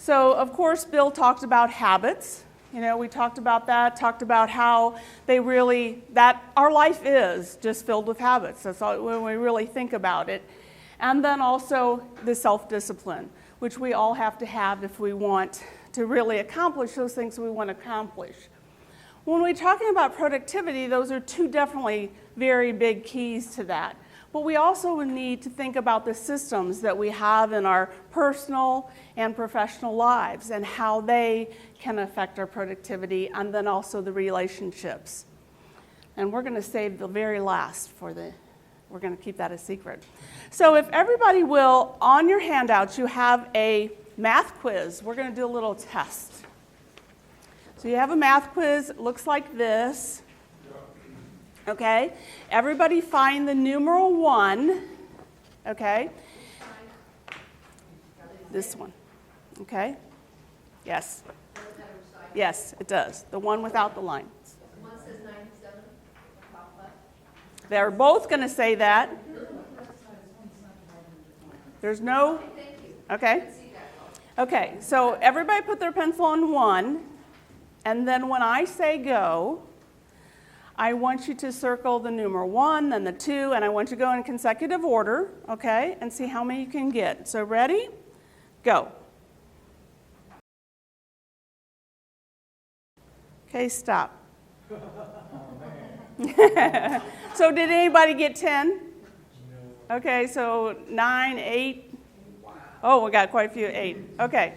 So, of course, Bill talked about habits. We talked about that, talked about how that our life is just filled with habits. That's all, when we really think about it. And then also the self-discipline, which we all have to have if we want to really accomplish those things we want to accomplish. When we're talking about productivity, those are two definitely very big keys to that. But we also need to think about the systems that we have in our personal and professional lives and how they can affect our productivity, and then also the relationships. And we're going to save the very last we're going to keep that a secret. So if everybody will, on your handouts, you have a math quiz. We're going to do a little test. So you have a math quiz. It looks like this. Okay, everybody find the numeral 1, okay? This one, okay? Yes. Yes, it does. The one without the line. One says 97. They're both going to say that. There's no, okay? Okay, so everybody put their pencil on 1, and then when I say go, I want you to circle the numeral 1, then the 2, and I want you to go in consecutive order, okay, and see how many you can get. So ready? Go. Okay, stop. So did anybody get 10? Okay, so 9, 8. Oh, we got quite a few 8. Okay.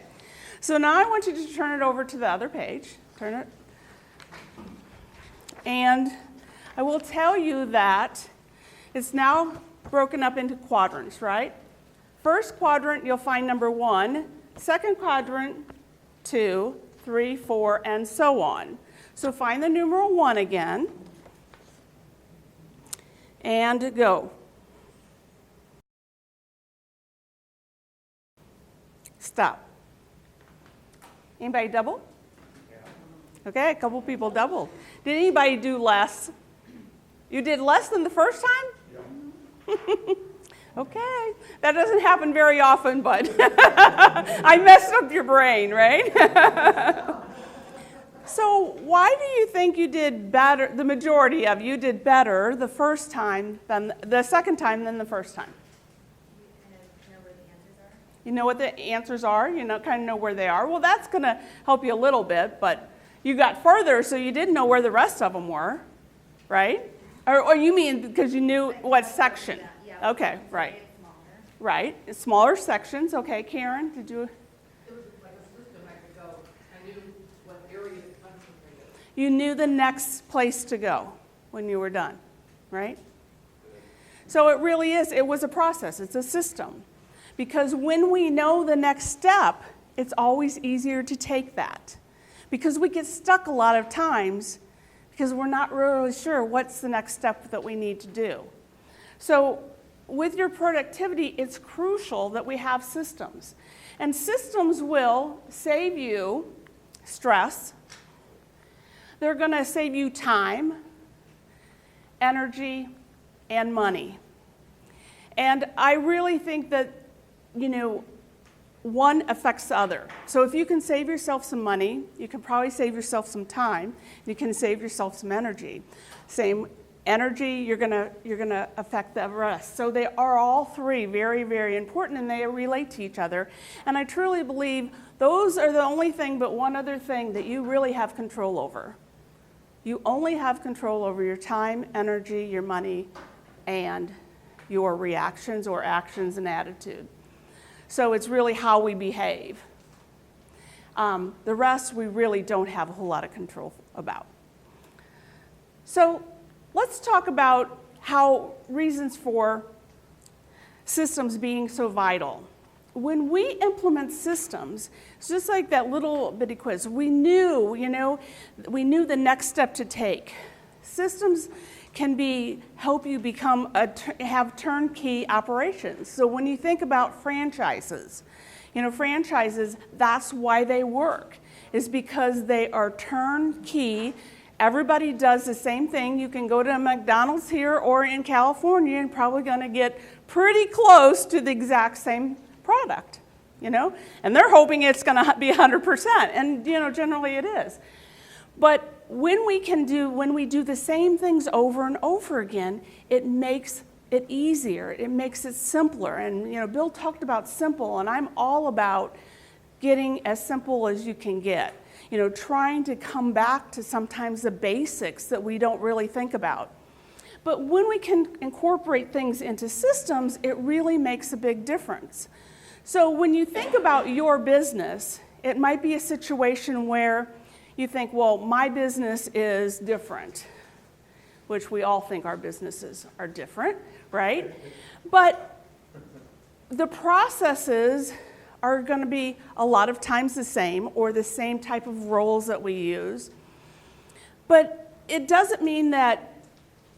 So now I want you to turn it over to the other page. Turn it. And I will tell you that it's now broken up into quadrants, right? First quadrant, you'll find number 1. Second quadrant, 2, 3, 4, and so on. So find the numeral 1 again. And go. Stop. Anybody double? Okay, a couple people doubled. Did anybody do less? You did less than the first time? Yeah. Okay, that doesn't happen very often, but I messed up your brain, right? So why do you think you did better, the majority of you did better the first time than the second time than the first time? You know what the answers are? You know, kind of know where they are. Well, that's going to help you a little bit, but you got further, so you didn't know where the rest of them were, right? Or you mean because you knew what section? Yeah. Okay, right. Right, smaller sections. Okay, Karen, did you? It was like a system I could go. I knew what area to concentrate on. You knew the next place to go when you were done, right? So it really is. It was a process. It's a system. Because when we know the next step, it's always easier to take that. Because we get stuck a lot of times because we're not really sure what's the next step that we need to do. So with your productivity, it's crucial that we have systems. And systems will save you stress. They're going to save you time, energy, and money. And I really think that, one affects the other. So if you can save yourself some money, you can probably save yourself some time. You can save yourself some energy. Same energy, you're gonna affect the rest. So they are all three very, very important, and they relate to each other. And I truly believe those are the only thing, but one other thing that you really have control over. You only have control over your time, energy, your money, and your reactions or actions and attitude. So it's really how we behave. The rest we really don't have a whole lot of control about. So let's talk about how reasons for systems being so vital. When we implement systems, it's just like that little bitty quiz. We knew the next step to take. Systems can help you have turnkey operations. So when you think about franchises, that's why they work, is because they are turnkey. Everybody does the same thing. You can go to a McDonald's here or in California and probably going to get pretty close to the exact same product, and they're hoping it's going to be 100%, and generally it is. But when we do the same things over and over again, it makes it easier, it makes it simpler. And Bill talked about simple, and I'm all about getting as simple as you can get. Trying to come back to sometimes the basics that we don't really think about. But when we can incorporate things into systems, it really makes a big difference. So when you think about your business, it might be a situation where you think, well, my business is different, which we all think our businesses are different, right? But the processes are going to be a lot of times the same, or the same type of roles that we use. But it doesn't mean that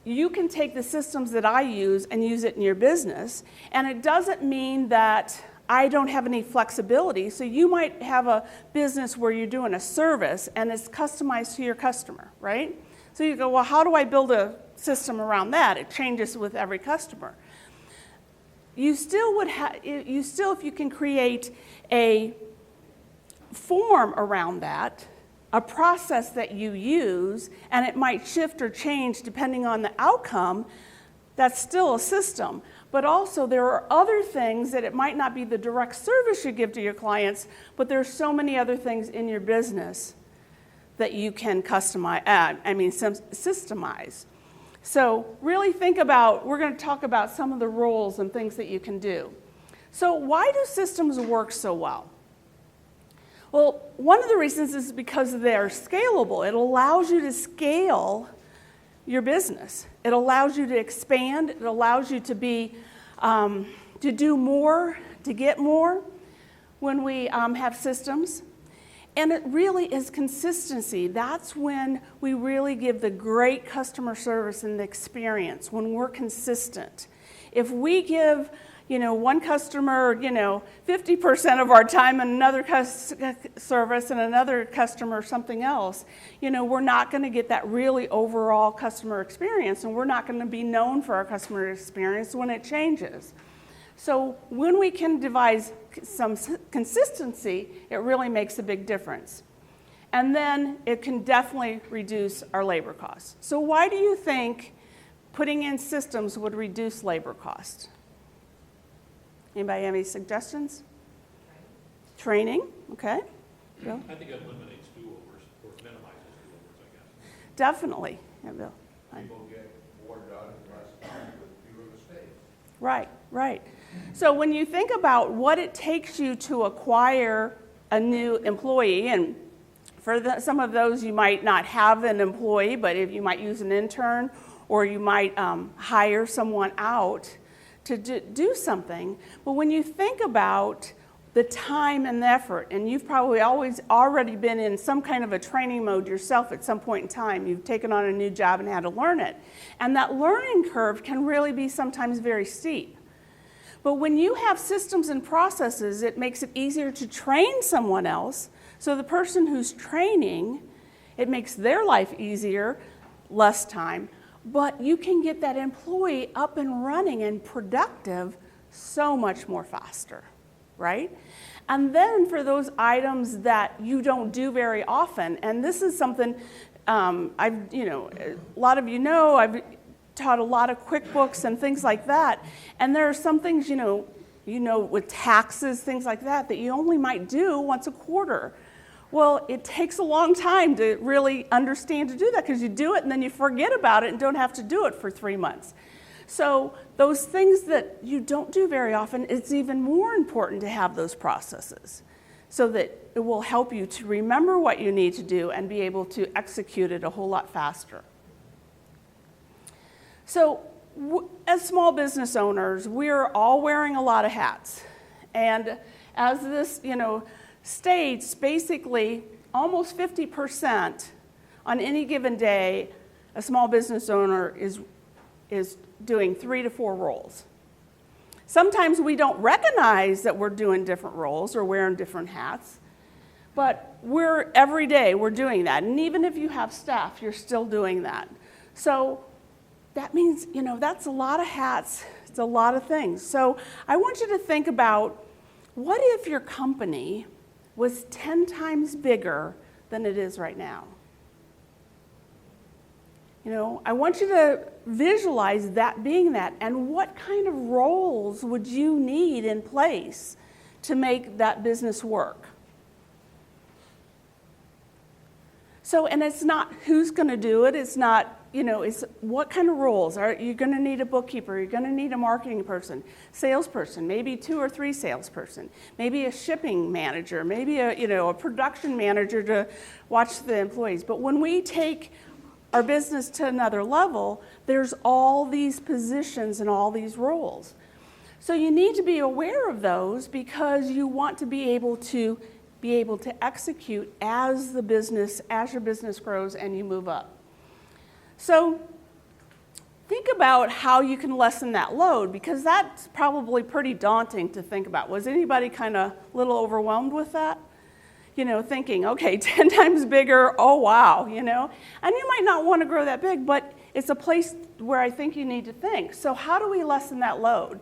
you can take the systems that I use and use it in your business, and it doesn't mean that I don't have any flexibility. So you might have a business where you're doing a service and it's customized to your customer, right? So you go, well, how do I build a system around that? It changes with every customer. You still, if you can create a form around that, a process that you use, and it might shift or change depending on the outcome, that's still a system. But also there are other things that it might not be the direct service you give to your clients, but there's so many other things in your business that you can systemize. So really think about, we're going to talk about some of the roles and things that you can do. So why do systems work so well? Well, one of the reasons is because they're scalable. It allows you to scale your business. It allows you to expand. It allows you to do more, to get more when we have systems. And it really is consistency. That's when we really give the great customer service and the experience, when we're consistent. If we give, one customer, 50% of our time and another service and another customer something else, we're not going to get that really overall customer experience, and we're not going to be known for our customer experience when it changes. So when we can devise some consistency, it really makes a big difference. And then it can definitely reduce our labor costs. So why do you think putting in systems would reduce labor costs? Anybody have any suggestions? Training, okay. Bill? I think it eliminates do-overs, or minimizes do-overs, I guess. Definitely. Yeah, Bill. People get more done in less time with fewer mistakes. Right. So when you think about what it takes you to acquire a new employee, and for some of those you might not have an employee, but if you might use an intern, or you might hire someone out to do something. But when you think about the time and the effort, and you've probably already been in some kind of a training mode yourself at some point in time. You've taken on a new job and had to learn it. And that learning curve can really be sometimes very steep. But when you have systems and processes, it makes it easier to train someone else. So the person who's training, it makes their life easier, less time. But you can get that employee up and running and productive so much more faster, right? And then for those items that you don't do very often, and this is something a lot of I've taught a lot of QuickBooks and things like that, and there are some things, with taxes, things like that you only might do once a quarter. Well, it takes a long time to really understand to do that, because you do it and then you forget about it and don't have to do it for 3 months. So those things that you don't do very often, it's even more important to have those processes so that it will help you to remember what you need to do and be able to execute it a whole lot faster. So as small business owners, we're all wearing a lot of hats. And as this, states, basically almost 50% on any given day, a small business owner is doing 3 to 4 roles. Sometimes we don't recognize that we're doing different roles or wearing different hats, but every day we're doing that. And even if you have staff, you're still doing that. So that means, that's a lot of hats. It's a lot of things. So I want you to think about what if your company was 10 times bigger than it is right now? You know, I want you to visualize that being that, and what kind of roles would you need in place to make that business work? So, and it's not who's going to do it, it's not, you know, it's what kind of roles. Are you going to need a bookkeeper? You're going to need a marketing person, salesperson, maybe 2 or 3 salesperson, maybe a shipping manager, maybe a production manager to watch the employees. But when we take our business to another level, there's all these positions and all these roles. So you need to be aware of those because you want to be able to execute as your business grows and you move up. So think about how you can lessen that load, because that's probably pretty daunting to think about. Was anybody kind of a little overwhelmed with that? You know, thinking, okay, 10 times bigger, oh wow, you know? And you might not want to grow that big, but it's a place where I think you need to think. So how do we lessen that load?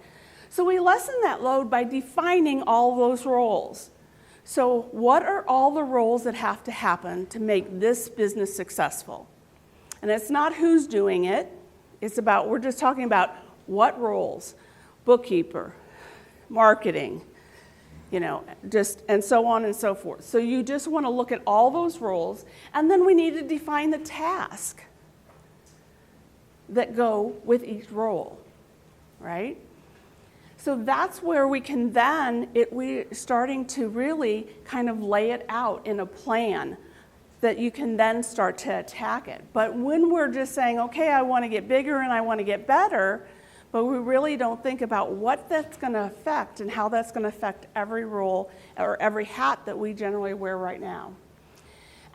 So we lessen that load by defining all those roles. So what are all the roles that have to happen to make this business successful? And it's not who's doing it. It's about, we're just talking about what roles. Bookkeeper, marketing, you know, just, and so on and so forth. So you just want to look at all those roles, and then we need to define the task that go with each role, right? So that's where we can then, we're starting to really kind of lay it out in a plan that you can then start to attack it. But when we're just saying, okay, I want to get bigger and I want to get better, but we really don't think about what that's going to affect and how that's going to affect every role or every hat that we generally wear right now.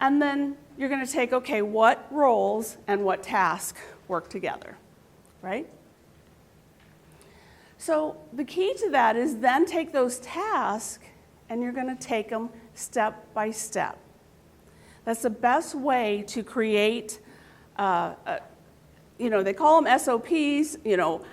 And then you're going to take, okay, what roles and what tasks work together, right? So the key to that is then take those tasks and you're going to take them step by step. That's the best way to create, they call them SOPs,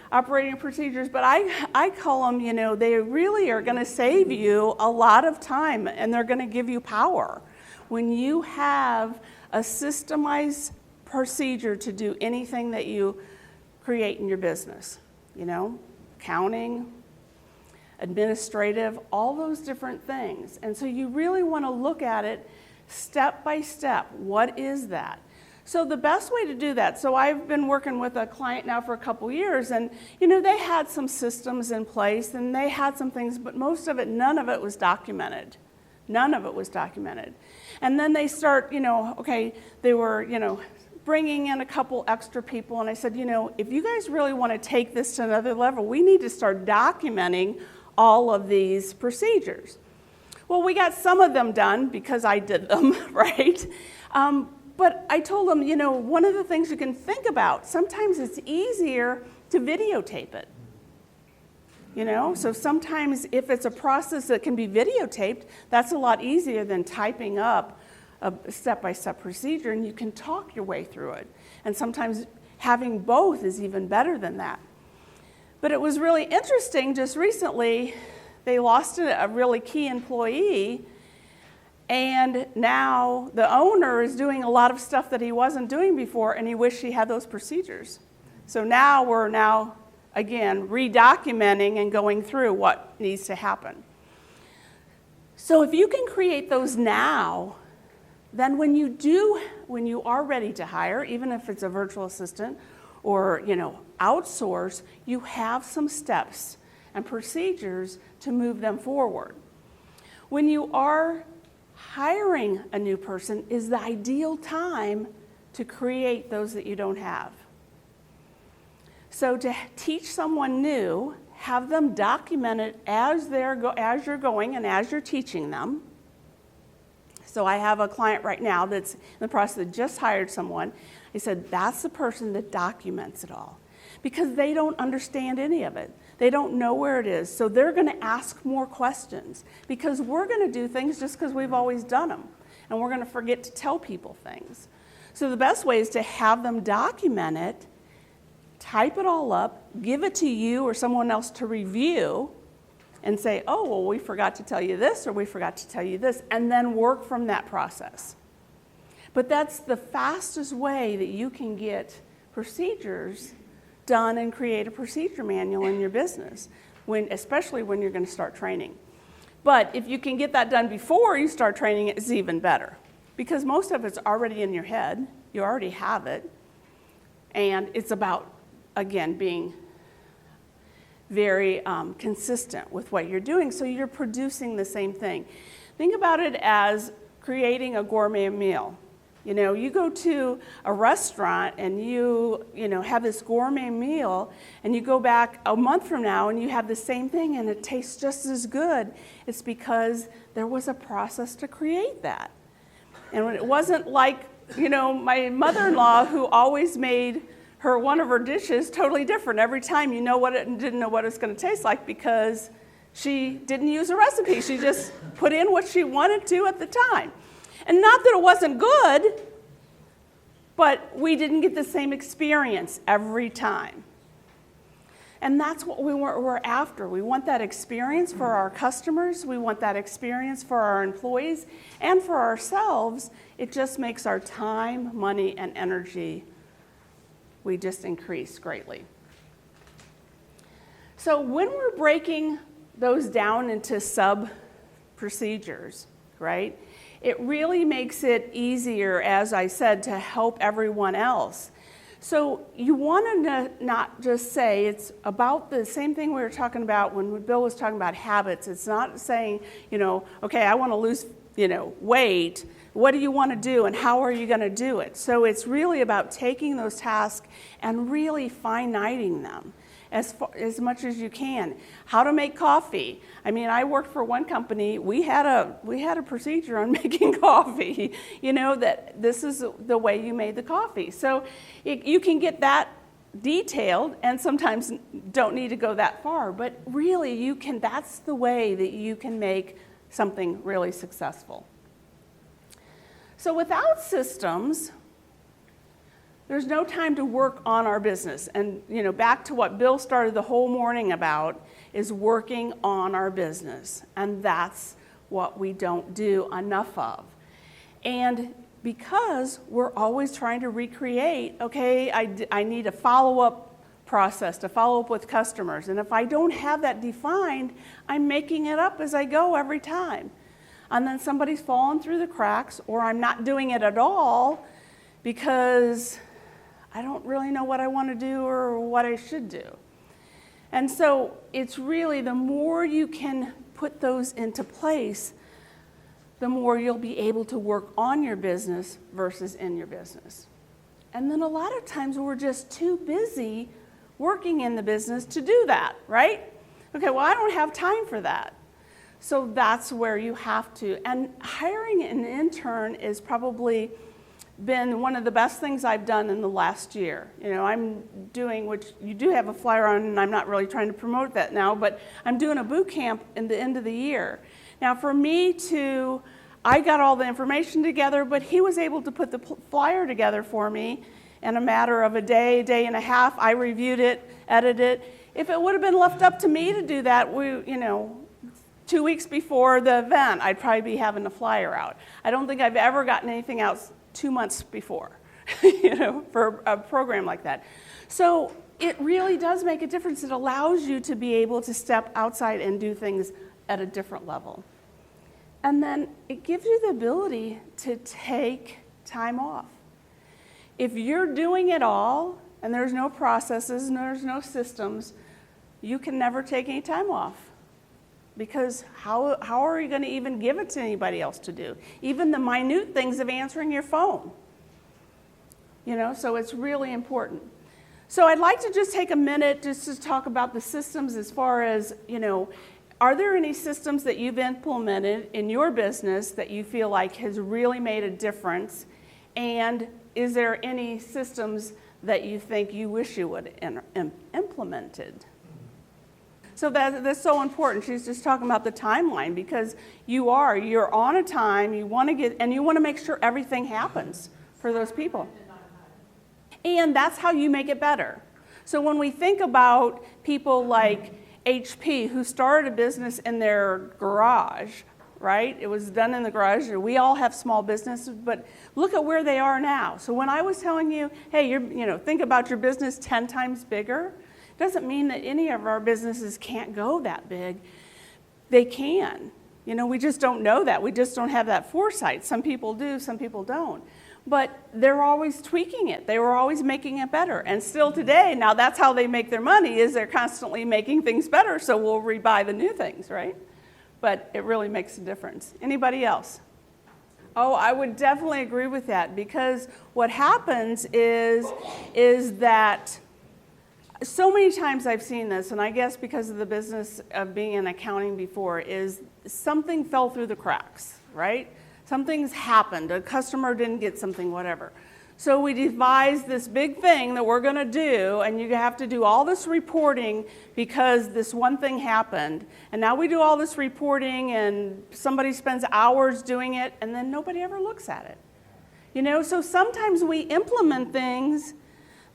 operating procedures, but I call them, they really are going to save you a lot of time and they're going to give you power. When you have a systemized procedure to do anything that you create in your business, accounting, administrative, all those different things. And so you really want to look at it step by step. What is that? So the best way to do that, so I've been working with a client now for a couple years, and they had some systems in place and they had some things, but most of it, none of it was documented. None of it was documented. And then they start, they were, bringing in a couple extra people, and I said, if you guys really want to take this to another level, we need to start documenting all of these procedures. Well, we got some of them done because I did them, right? But I told them, one of the things you can think about, sometimes it's easier to videotape it. So sometimes if it's a process that can be videotaped, that's a lot easier than typing up a step-by-step procedure, and you can talk your way through it. And sometimes having both is even better than that. But it was really interesting, just recently, they lost a really key employee, and now the owner is doing a lot of stuff that he wasn't doing before, and he wished he had those procedures. So now we're again, redocumenting and going through what needs to happen. So if you can create those now, then when you are ready to hire, even if it's a virtual assistant or, outsource, you have some steps and procedures to move them forward. When you are hiring a new person is the ideal time to create those that you don't have. So to teach someone new, have them document it as you're going and as you're teaching them. So I have a client right now that's in the process of just hired someone. He said, that's the person that documents it all, because they don't understand any of it. They don't know where it is. So they're going to ask more questions, because we're going to do things just because we've always done them. And we're going to forget to tell people things. So the best way is to have them document it, type it all up, give it to you or someone else to review, and say, oh, well, we forgot to tell you this or we forgot to tell you this, and then work from that process. But that's the fastest way that you can get procedures done and create a procedure manual in your business, especially when you're going to start training. But if you can get that done before you start training, it's even better, because most of it's already in your head. You already have it. And it's about, again, being very consistent with what you're doing, so you're producing the same thing. Think about it as creating a gourmet meal. You know, you go to a restaurant and you have this gourmet meal, and you go back a month from now and you have the same thing and it tastes just as good. It's because there was a process to create that. And it wasn't like, my mother-in-law, who always made one of her dishes totally different every time. You know what it didn't know what it's going to taste like, because she didn't use a recipe. She just put in what she wanted to at the time. And not that it wasn't good, but we didn't get the same experience every time. And that's what we're after. We want that experience for our customers. We want that experience for our employees and for ourselves. It just makes our time, money, and energy, we just increase greatly. So when we're breaking those down into sub-procedures, right, it really makes it easier, as I said, to help everyone else. So you want to not just say, it's about the same thing we were talking about when Bill was talking about habits. It's not saying, okay, I want to lose, weight. What do you want to do and how are you going to do it? So it's really about taking those tasks and really finiting them as much as you can. How to make coffee. I mean, I worked for one company. We had a procedure on making coffee. That this is the way you made the coffee. So you can get that detailed, and sometimes don't need to go that far. But really, you can. That's the way that you can make something really successful. So without systems, there's no time to work on our business. And, back to what Bill started the whole morning about, is working on our business. And that's what we don't do enough of. And because we're always trying to recreate, okay, I need a follow-up process to follow up with customers. And if I don't have that defined, I'm making it up as I go every time. And then somebody's fallen through the cracks, or I'm not doing it at all because I don't really know what I want to do or what I should do. And so it's really, the more you can put those into place, the more you'll be able to work on your business versus in your business. And then a lot of times we're just too busy working in the business to do that, right? Okay, well, I don't have time for that. So that's where you have to. And hiring an intern is probably been one of the best things I've done in the last year. I'm doing, which you do have a flyer on, and I'm not really trying to promote that now, but I'm doing a boot camp in the end of the year. Now, for me I got all the information together, but he was able to put the flyer together for me in a matter of a day and a half. I reviewed it, edited it. If it would have been left up to me to do that, 2 weeks before the event, I'd probably be having the flyer out. I don't think I've ever gotten anything out 2 months before, for a program like that. So it really does make a difference. It allows you to be able to step outside and do things at a different level. And then it gives you the ability to take time off. If you're doing it all, and there's no processes and there's no systems, you can never take any time off. Because how are you going to even give it to anybody else to do? Even the minute things of answering your phone. So it's really important. So I'd like to just take a minute just to talk about the systems as far as, are there any systems that you've implemented in your business that you feel like has really made a difference? And is there any systems that you think you wish you would implemented? So that's so important. She's just talking about the timeline, because you're on a time, you want to make sure everything happens for those people. And that's how you make it better. So when we think about people like HP, who started a business in their garage, right? It was done in the garage. We all have small businesses, but look at where they are now. So when I was telling you, hey, think about your business 10 times bigger, doesn't mean that any of our businesses can't go that big. They can. We just don't know that. We just don't have that foresight. Some people do, some people don't. But they're always tweaking it. They were always making it better. And still today, now that's how they make their money, is they're constantly making things better, so we'll rebuy the new things, right? But it really makes a difference. Anybody else? Oh, I would definitely agree with that, because what happens is that so many times I've seen this, and I guess because of the business of being in accounting before, is something fell through the cracks, right? Something's happened, a customer didn't get something, whatever. So we devised this big thing that we're gonna do, and you have to do all this reporting because this one thing happened. And now we do all this reporting and somebody spends hours doing it and then nobody ever looks at it. So sometimes we implement things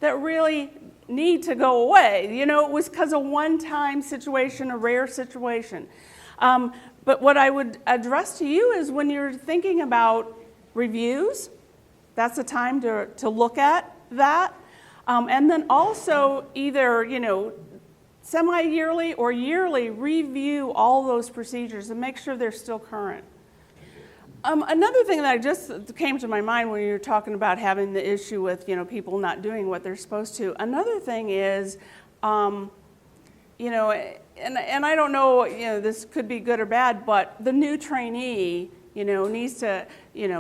that really need to go away. It was because of one-time situation, a rare situation. But what I would address to you is when you're thinking about reviews, that's a time to look at that. And then also either, semi-yearly or yearly review all those procedures and make sure they're still current. Another thing that just came to my mind when you were talking about having the issue with, people not doing what they're supposed to. Another thing is, and I don't know, this could be good or bad, but the new trainee, needs to,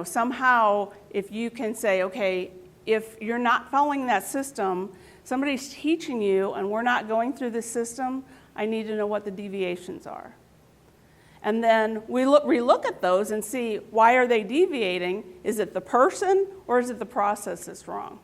somehow, if you can say, okay, if you're not following that system, somebody's teaching you and we're not going through the system, I need to know what the deviations are. And then we relook at those and see, why are they deviating? Is it the person or is it the process that's wrong?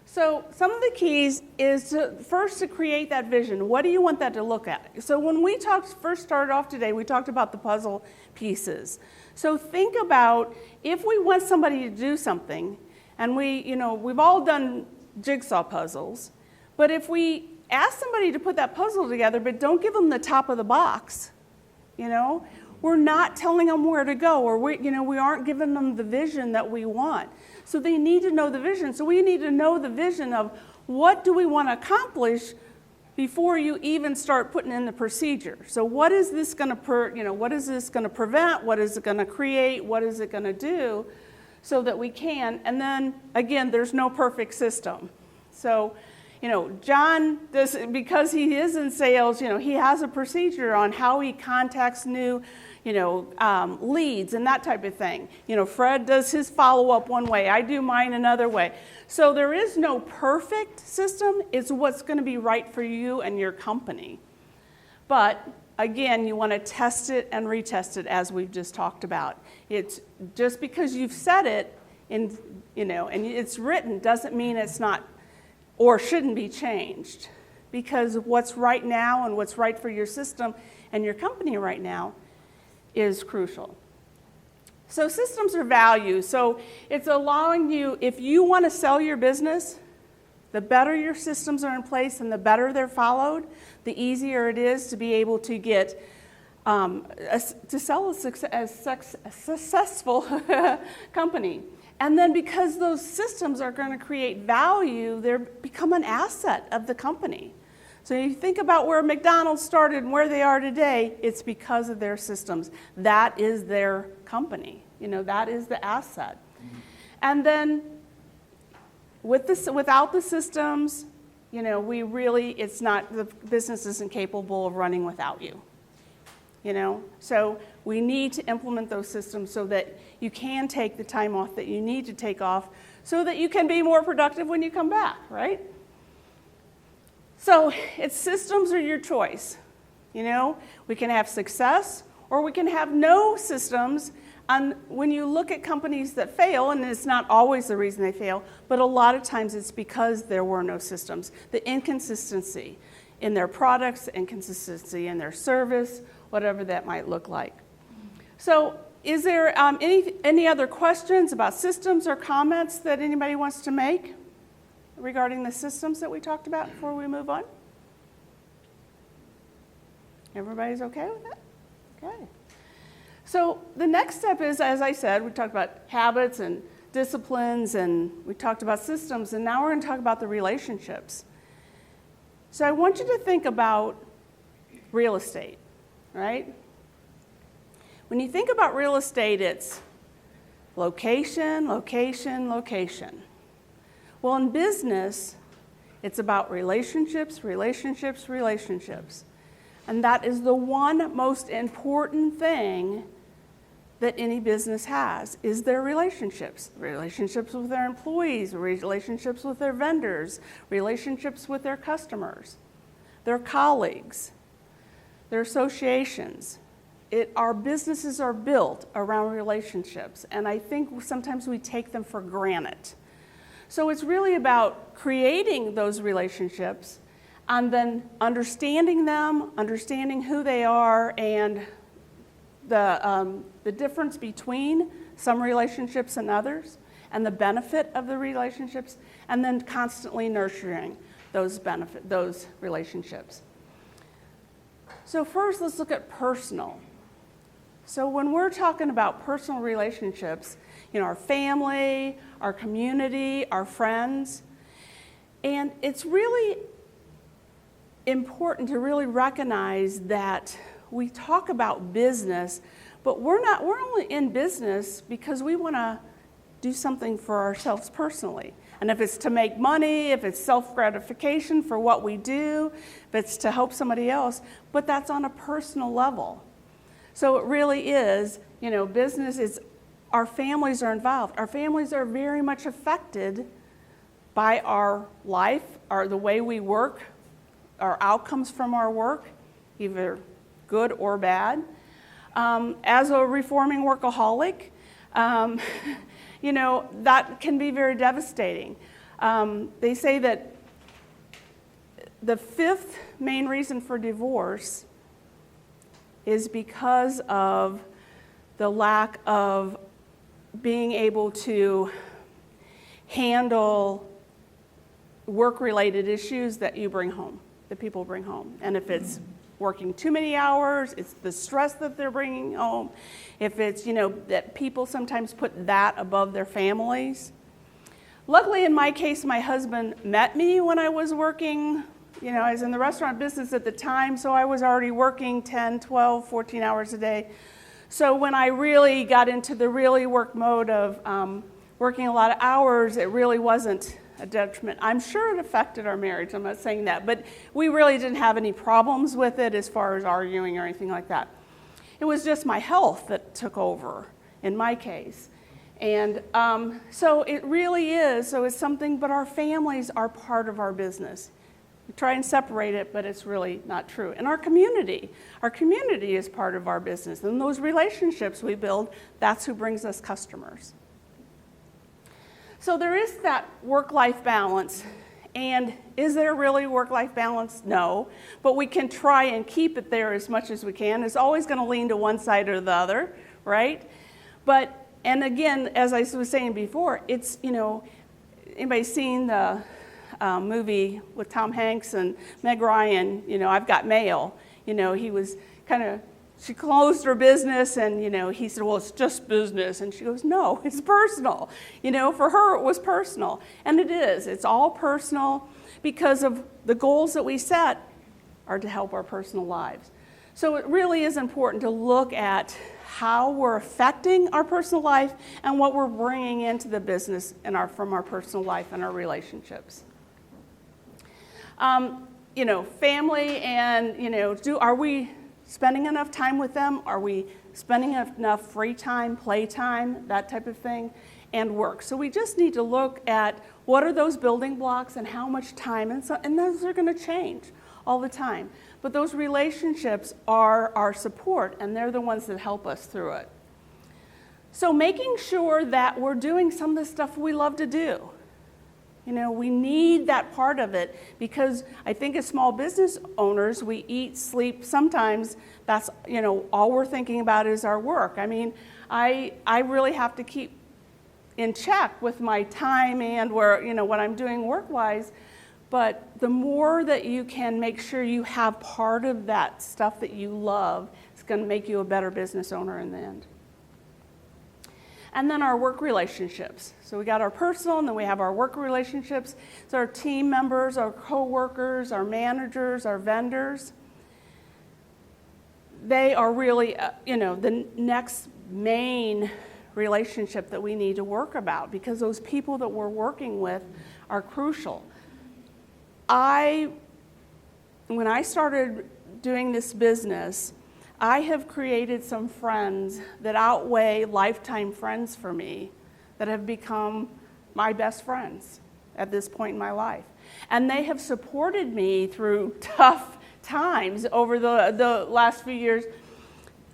So some of the keys is first to create that vision. What do you want that to look at? So when we first started off today, we talked about the puzzle pieces. So think about if we want somebody to do something, and we've all done jigsaw puzzles, but if we ask somebody to put that puzzle together but don't give them the top of the box, we're not telling them where to go, or we aren't giving them the vision that we want. So they need to know the vision. So we need to know the vision of what do we want to accomplish before you even start putting in the procedure. So what is this going to what is this going to prevent? What is it going to create? What is it going to do? So that we can. And then again, there's no perfect system. So John does, because he is in sales, he has a procedure on how he contacts new, leads and that type of thing. Fred does his follow-up one way. I do mine another way. So there is no perfect system. It's what's going to be right for you and your company. But again, you want to test it and retest it, as we've just talked about. It's just because you've said it and it's written doesn't mean it's not or shouldn't be changed, because what's right now and what's right for your system and your company right now is crucial. So systems are value. So it's allowing you, if you want to sell your business, the better your systems are in place and the better they're followed, the easier it is to be able to get to sell a successful company. And then because those systems are going to create value, they become an asset of the company. So you think about where McDonald's started and where they are today, it's because of their systems. That is their company. That is the asset. And then without the systems, the business isn't capable of running without you. So we need to implement those systems so that you can take the time off that you need to take off so that you can be more productive when you come back, right? So it's systems are your choice. We can have success or we can have no systems. And when you look at companies that fail, and it's not always the reason they fail, but a lot of times it's because there were no systems. The inconsistency in their products, inconsistency in their service, whatever that might look like. So is there any other questions about systems or comments that anybody wants to make regarding the systems that we talked about before we move on? Everybody's okay with that? Okay. So the next step is, as I said, we talked about habits and disciplines, and we talked about systems, and now we're going to talk about the relationships. So I want you to think about real estate, right? When you think about real estate, it's location, location, location. Well, in business, it's about relationships, relationships, relationships. And that is the one most important thing that any business has, is their relationships. Relationships with their employees, relationships with their vendors, relationships with their customers, their colleagues, their associations. Our businesses are built around relationships, and I think sometimes we take them for granted. So it's really about creating those relationships and then understanding them, understanding who they are, and the difference between some relationships and others, and the benefit of the relationships, and then constantly nurturing those relationships. So first, let's look at personal. So when we're talking about personal relationships, our family, our community, our friends, and it's really important to really recognize that we talk about business, but we're only in business because we want to do something for ourselves personally. And if it's to make money, if it's self-gratification for what we do, if it's to help somebody else, but that's on a personal level. So it really is, business is, our families are involved. Our families are very much affected by our life, the way we work, our outcomes from our work, either good or bad. As a reforming workaholic, that can be very devastating. They say that the fifth main reason for divorce is because of the lack of being able to handle work-related issues that you bring home, that people bring home. And if it's working too many hours, it's the stress that they're bringing home. If it's, that people sometimes put that above their families. Luckily, in my case, my husband met me when I was working. I was in the restaurant business at the time, so I was already working 10, 12, 14 hours a day. So when I really got into the really work mode of working a lot of hours, it really wasn't a detriment. I'm sure it affected our marriage, I'm not saying that, but we really didn't have any problems with it as far as arguing or anything like that. It was just my health that took over in my case. And so it really is, so it's something, but our families are part of our business. We try and separate it, but it's really not true. And our community is part of our business. And those relationships we build, that's who brings us customers. So there is that work-life balance. And is there really work-life balance? No. But we can try and keep it there as much as we can. It's always going to lean to one side or the other, right? But, and again, as I was saying before, it's, anybody seen the movie with Tom Hanks and Meg Ryan, I've Got Mail. He was she closed her business and, he said, well, it's just business. And she goes, no, it's personal. For her, it was personal. And it is. It's all personal because of the goals that we set are to help our personal lives. So it really is important to look at how we're affecting our personal life and what we're bringing into the business from our personal life and our relationships. Family and, are we spending enough time with them? Are we spending enough free time, play time, that type of thing, and work? So we just need to look at what are those building blocks and how much time, and those are going to change all the time. But those relationships are our support, and they're the ones that help us through it. So making sure that we're doing some of the stuff we love to do. We need that part of it because I think as small business owners, we eat, sleep. Sometimes that's, all we're thinking about is our work. I mean, I really have to keep in check with my time and where, what I'm doing work-wise. But the more that you can make sure you have part of that stuff that you love, it's going to make you a better business owner in the end. And then our work relationships. So we got our personal, and then we have our work relationships. So our team members, our coworkers, our managers, our vendors. They are really, the next main relationship that we need to work about, because those people that we're working with are crucial. When I started doing this business, I have created some friends that outweigh lifetime friends for me, that have become my best friends at this point in my life. And they have supported me through tough times over the last few years,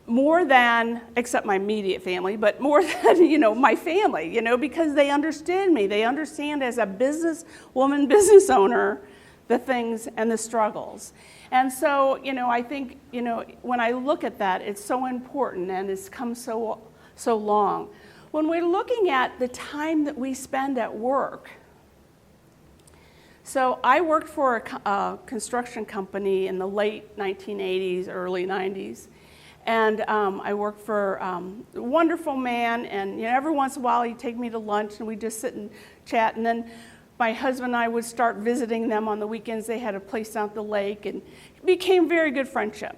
more than, except my immediate family, but more than, my family, because they understand me. They understand as a businesswoman, business owner, the things and the struggles. And so, I think, when I look at that, it's so important, and it's come so long. When we're looking at the time that we spend at work, so I worked for a construction company in the late 1980s, early 90s. And I worked for a wonderful man, and every once in a while he'd take me to lunch and we'd just sit and chat. And then my husband and I would start visiting them on the weekends. They had a place down at the lake, and it became very good friendship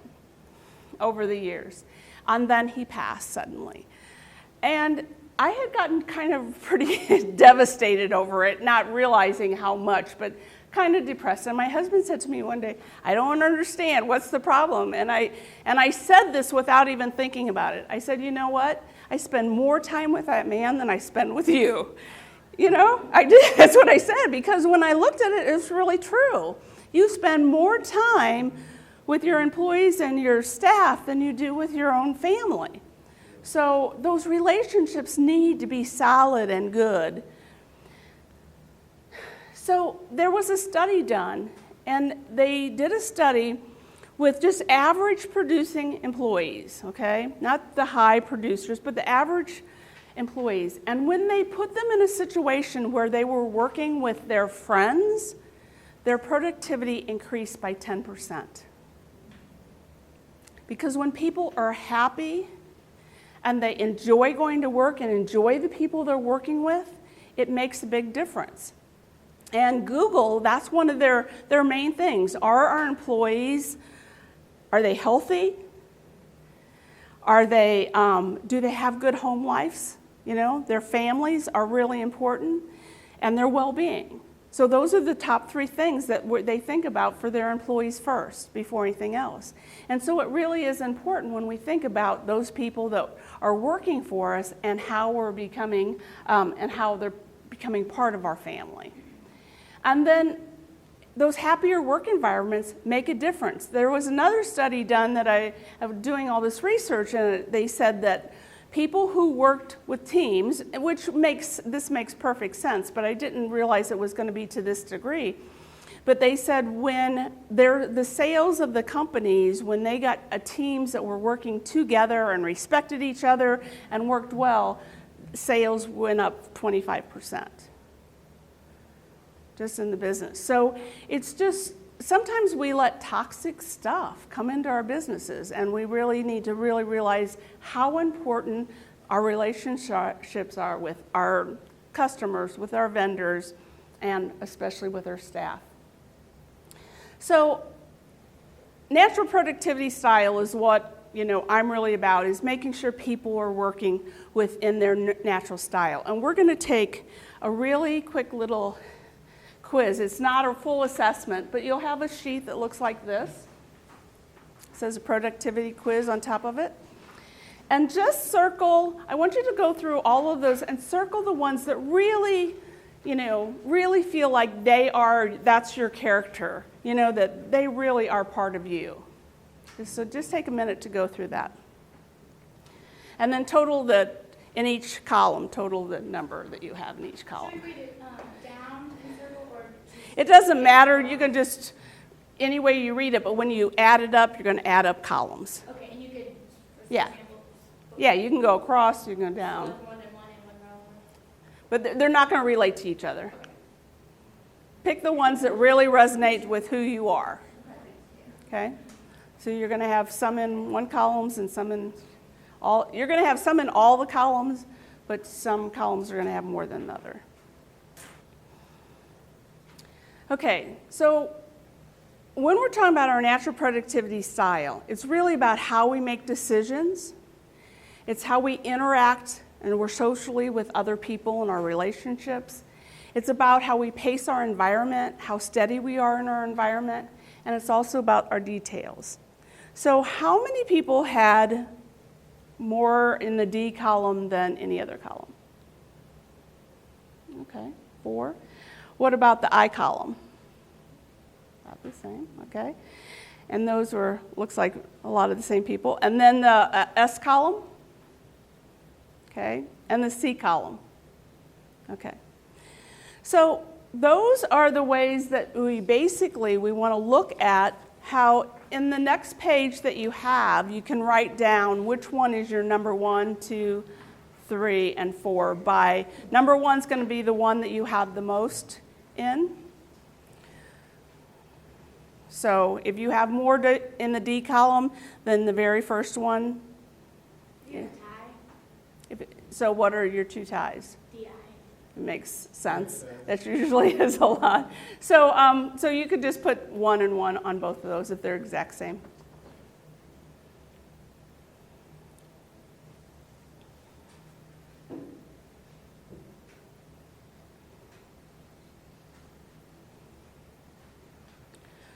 over the years. And then he passed suddenly. And I had gotten kind of pretty devastated over it, not realizing how much, but kind of depressed. And my husband said to me one day, "I don't understand, what's the problem?" And I said this without even thinking about it. I said, "You know what? I spend more time with that man than I spend with you." I did. That's what I said, because when I looked at it, it's really true. You spend more time with your employees and your staff than you do with your own family. So those relationships need to be solid and good. So there was a study done, and they did a study with just average producing employees, okay? Not the high producers, but the average employees. And when they put them in a situation where they were working with their friends, their productivity increased by 10%. Because when people are happy and they enjoy going to work and enjoy the people they're working with, it makes a big difference. And Google, that's one of their main things. Are our employees, are they healthy? Do they have good home lives? Their families are really important, and their well-being. So those are the top 3 things that they think about for their employees first, before anything else. And so it really is important when we think about those people that are working for us and how we're becoming, and how they're becoming part of our family. And then those happier work environments make a difference. There was another study done that I was doing all this research, and they said that people who worked with teams, which makes perfect sense, but I didn't realize it was going to be to this degree. But they said when the sales of the companies, when they got teams that were working together and respected each other and worked well, sales went up 25%. Just in the business. So it's just, sometimes we let toxic stuff come into our businesses, and we really need to really realize how important our relationships are with our customers, with our vendors, and especially with our staff. So natural productivity style is what I'm really about, is making sure people are working within their natural style. And we're going to take a really quick little quiz. It's not a full assessment, but you'll have a sheet that looks like this. It says a productivity quiz on top of it. And just circle, I want you to go through all of those and circle the ones that really, really feel like that's your character, that they really are part of you. So just take a minute to go through that. And then in each column, total the number that you have in each column. Should we read it down in circle or? It doesn't matter. You can just, any way you read it, but when you add it up, you're going to add up columns. Okay, and you could, for Yeah. example, Yeah, you can go across, you can go down. more than one in one row. But they're not going to relate to each other. Pick the ones that really resonate with who you are. Okay? So you're going to have some in one columns and some in all. You're going to have some in all the columns, but some columns are going to have more than the other. Okay, so when we're talking about our natural productivity style, it's really about how we make decisions. It's how we interact and we're socially with other people in our relationships. It's about how we pace our environment, how steady we are in our environment, and it's also about our details. So how many people had more in the D column than any other column? Okay, 4. What about the I column? About the same, okay. And those were, looks like a lot of the same people. And then the S column, okay, and the C column, okay. So those are the ways that we want to look at how in the next page that you have, you can write down which one is your number 1, 2, 3, and 4 by, number 1's going to be the one that you have the most in. So if you have more in the D column than the very first one. You have a tie? So what are your 2 ties? DI. It makes sense. That usually is a lot. So, so you could just put 1 and 1 on both of those if they're exact same.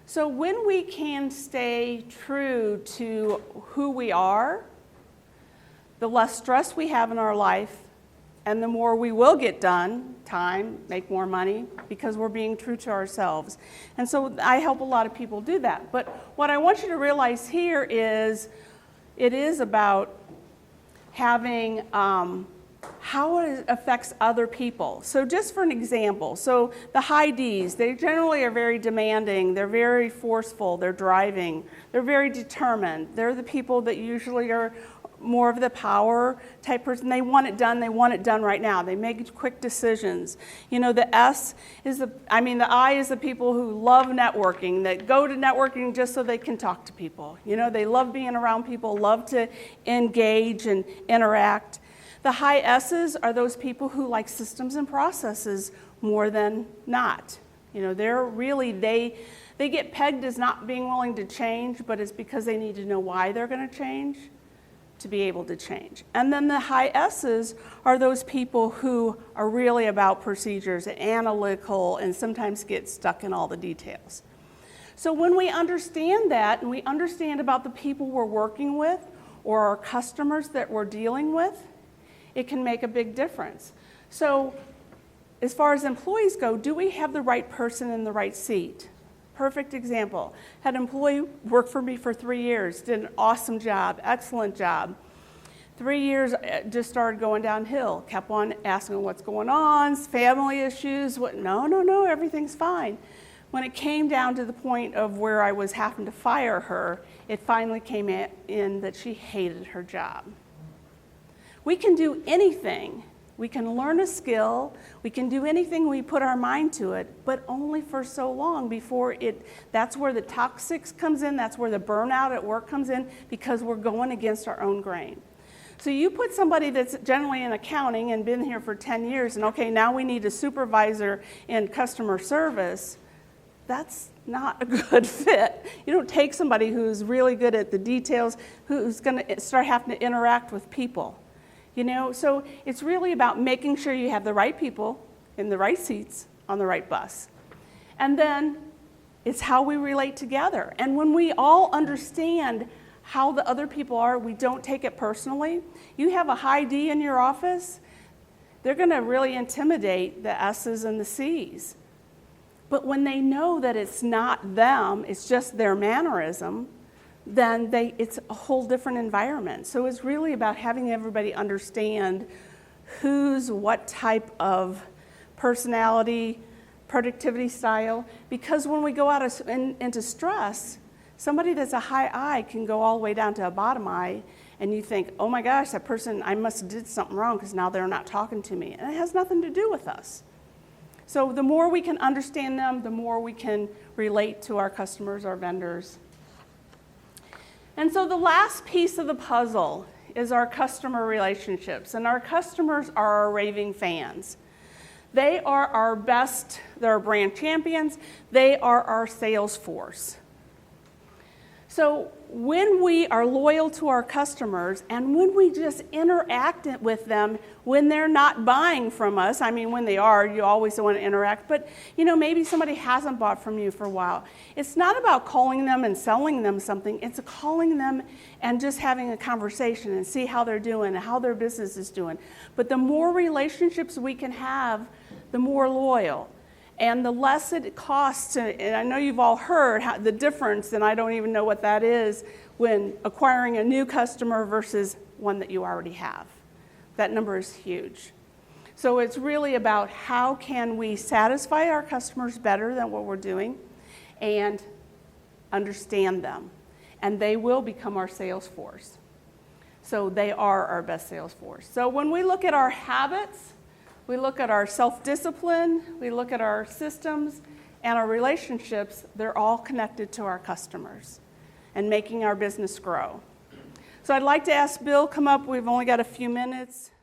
So when we can stay true to who we are, the less stress we have in our life, and the more we will get done, time, make more money, because we're being true to ourselves. And so I help a lot of people do that. But what I want you to realize here is it is about having how it affects other people. So just for an example, so the high Ds, they generally are very demanding, they're very forceful, they're driving, they're very determined. They're the people that usually are more of the power type person. They want it done right now. They make quick decisions. You know, the S is the I is the people who love networking, that go to networking just so they can talk to people. You know, they love being around people, love to engage and interact. The high S's are those people who like systems and processes more than not. You know, they're really, they get pegged as not being willing to change, but it's because they need to know why they're going to change to be able to change. And then the high S's are those people who are really about procedures and analytical and sometimes get stuck in all the details. So when we understand that and we understand about the people we're working with or our customers that we're dealing with, it can make a big difference. So as far as employees go, do we have the right person in the right seat? Perfect example. Had an employee work for me for 3 years, did an awesome job, excellent job. 3 years just started going downhill, kept on asking what's going on, family issues, no, everything's fine. When it came down to the point of where I was having to fire her, it finally came in that she hated her job. We can do anything. We can learn a skill. We can do anything we put our mind to it, but only for so long before that's where the toxics comes in, that's where the burnout at work comes in, because we're going against our own grain. So you put somebody that's generally in accounting and been here for 10 years, and okay, now we need a supervisor in customer service, that's not a good fit. You don't take somebody who's really good at the details, who's going to start having to interact with people. You know, so it's really about making sure you have the right people in the right seats on the right bus. And then it's how we relate together. And when we all understand how the other people are, we don't take it personally. You have a high D in your office, they're going to really intimidate the S's and the C's. But when they know that it's not them, it's just their mannerism, then it's a whole different environment. So it's really about having everybody understand who's what type of personality, productivity style, because when we go out into stress, somebody that's a high I can go all the way down to a bottom I, and you think, oh my gosh, that person, I must have did something wrong because now they're not talking to me. And it has nothing to do with us. So the more we can understand them, the more we can relate to our customers, our vendors. And so the last piece of the puzzle is our customer relationships. And our customers are our raving fans. They are our best, they're our brand champions. They are our sales force. So when we are loyal to our customers and when we just interact with them when they're not buying from us, I mean, when they are, you always want to interact, but maybe somebody hasn't bought from you for a while. It's not about calling them and selling them something. It's calling them and just having a conversation and see how they're doing and how their business is doing. But the more relationships we can have, the more loyal. And the less it costs, and I know you've all heard the difference, and I don't even know what that is, when acquiring a new customer versus one that you already have. That number is huge. So it's really about how can we satisfy our customers better than what we're doing and understand them. And they will become our sales force. So they are our best sales force. So when we look at our habits, we look at our self-discipline, we look at our systems, and our relationships, they're all connected to our customers and making our business grow. So I'd like to ask Bill come up. We've only got a few minutes.